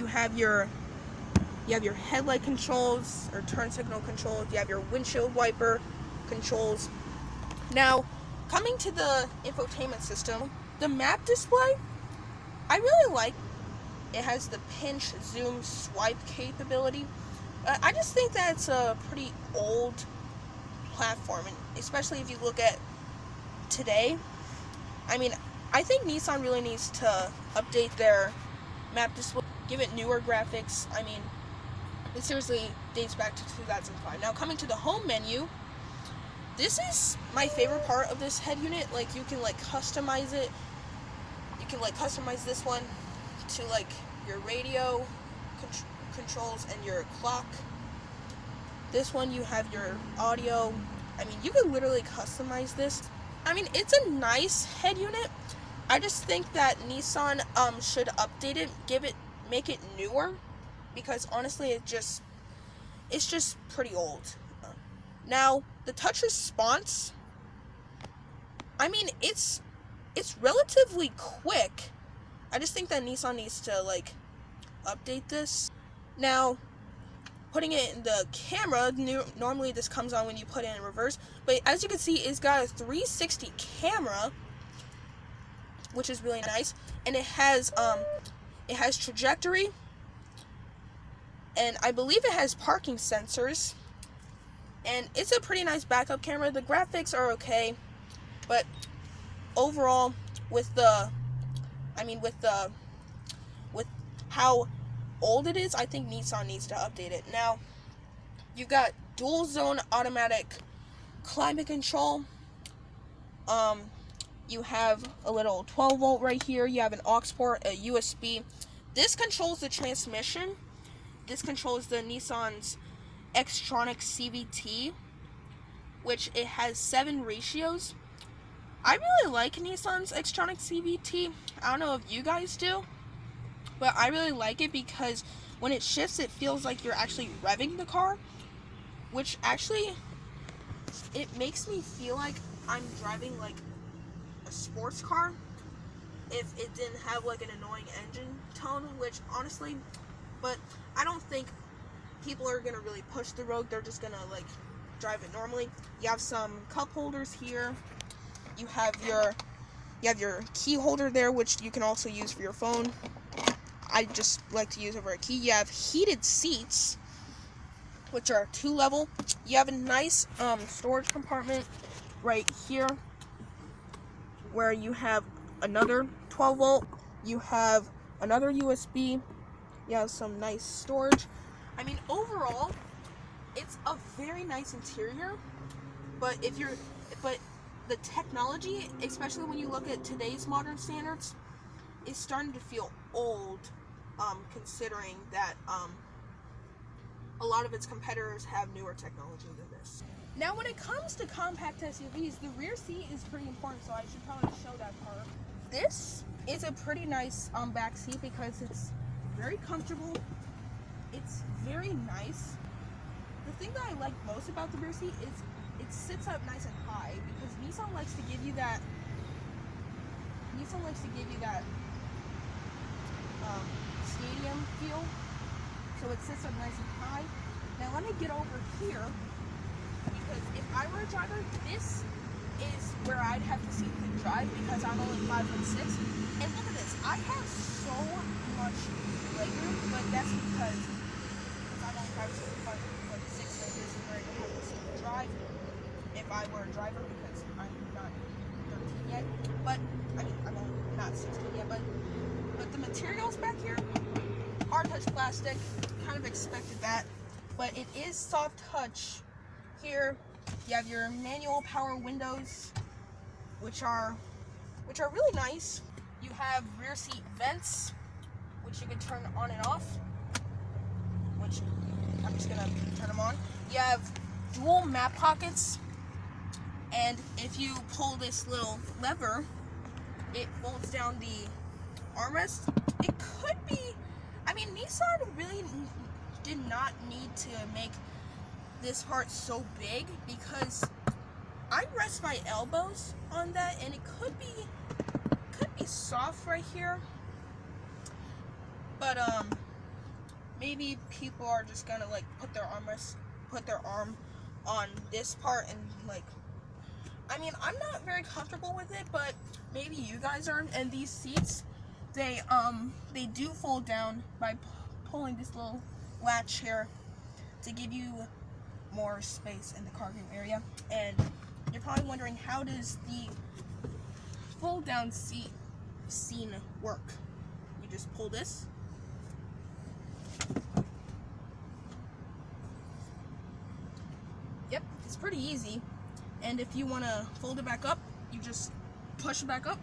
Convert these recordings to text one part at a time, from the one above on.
you have your headlight controls or turn signal controls. You have your windshield wiper controls. Now, coming to the infotainment system, the map display, I really like. It has the pinch, zoom, swipe capability. I just think that it's a pretty old platform, and especially if you look at today. I mean, I think Nissan really needs to update their map display, give it newer graphics. I mean, it seriously dates back to 2005. Now, coming to the home menu, this is my favorite part of this head unit. Like, you can like customize it. You can like customize this one to like your radio controls and your clock. This one, you have your audio. I mean, you can literally customize this. I mean, it's a nice head unit. I just think that Nissan should update it, make it newer, because honestly, it's just pretty old. Now, the touch response, I mean, it's relatively quick. I just think that Nissan needs to like update this. Now, putting it in the camera, normally this comes on when you put it in reverse, but as you can see, it's got a 360 camera, which is really nice, and it has trajectory, and I believe it has parking sensors, and it's a pretty nice backup camera. The graphics are okay, but overall, with how old it is, I think Nissan needs to update it. Now, you've got dual zone automatic climate control. You have a little 12 volt right here. You have an aux port, a USB. This controls the transmission. This controls the Nissan's Xtronic CVT, which it has 7 ratios. I really like Nissan's Xtronic CVT. I don't know if you guys do, but I really like it because when it shifts, it feels like you're actually revving the car, which actually, it makes me feel like I'm driving like a sports car if it didn't have like an annoying engine tone, which honestly, but I don't think people are gonna really push the road. They're just gonna like drive it normally. You have some cup holders here. You have your key holder there, which you can also use for your phone. I just like to use it for a key. You have heated seats, which are 2-level. You have a nice storage compartment right here, where you have another 12 volt. You have another USB. You have some nice storage. I mean, overall, it's a very nice interior. But the technology, especially when you look at today's modern standards, is starting to feel old, considering that a lot of its competitors have newer technology than this. Now, when it comes to compact SUVs, the rear seat is pretty important, so I should probably show that part. This is a pretty nice back seat because it's very comfortable. It's very nice. The thing that I like most about the rear seat is it sits up nice and high, because Nissan likes to give you that stadium feel. So it sits up nice and high. Now let me get over here, because if I were a driver, this is where I'd have to see the drive, because I'm only 5'6". And look at this, I have so much legroom, but that's because I'm only 5'6", so this is where I'd have to see the drive if I were a driver, because I'm not 13 yet. But I mean, I'm not 16 yet, but the materials back here, hard touch plastic, kind of expected that, but it is soft touch. Here you have your manual power windows, which are really nice. You have rear seat vents, which you can turn on and off, which I'm just gonna turn them on. You have dual map pockets, and if you pull this little lever, it folds down the armrest. It could be, I mean, Nissan really did not need to make this part so big, because I rest my elbows on that, and it could be soft right here. But maybe people are just gonna like put their arm on this part and like, I mean, I'm not very comfortable with it, but maybe you guys are. And these seats, they do fold down by pulling this little latch here to give you more space in the cargo area. And you're probably wondering, how does the fold down seat scene work? You just pull this. Yep, it's pretty easy. And if you want to fold it back up, you just push it back up.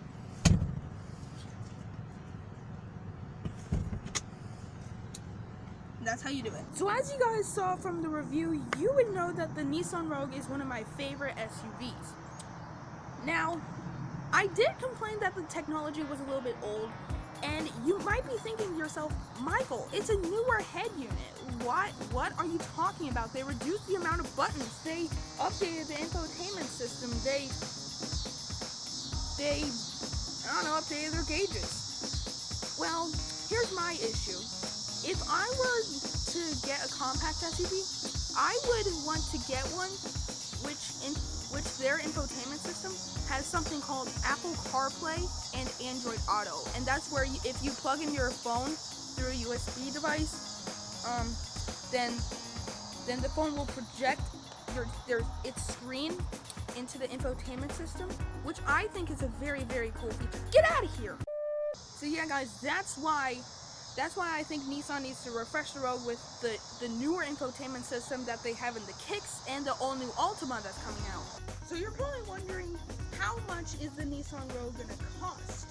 That's how you do it. So as you guys saw from the review, you would know that the Nissan Rogue is one of my favorite SUVs. Now, I did complain that the technology was a little bit old, and you might be thinking to yourself, Michael, it's a newer head unit. What are you talking about? They reduced the amount of buttons. They updated the infotainment system. They I don't know, updated their gauges. Well, here's my issue. If I were to get a compact SUV, I would want to get one which their infotainment system has something called Apple CarPlay and Android Auto, and that's where if you plug in your phone through a USB device, then the phone will project its screen into the infotainment system, which I think is a very, very cool feature. Get out of here! So yeah, guys, that's why I think Nissan needs to refresh the Rogue with the newer infotainment system that they have in the Kicks and the all-new Altima that's coming out. So you're probably wondering, how much is the Nissan Rogue going to cost?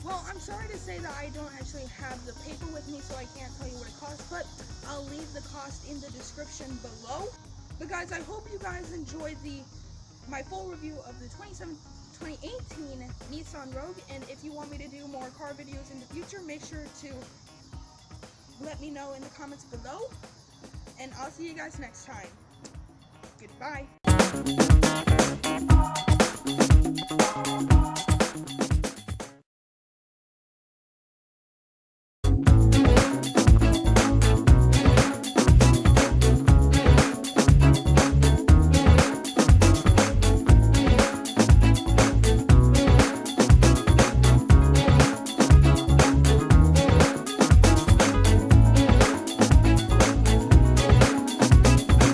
Well, I'm sorry to say that I don't actually have the paper with me, so I can't tell you what it costs, but I'll leave the cost in the description below. But guys, I hope you guys enjoyed my full review of the 2018 Nissan Rogue, and if you want me to do more car videos in the future, make sure to let me know in the comments below, and I'll see you guys next time. Goodbye.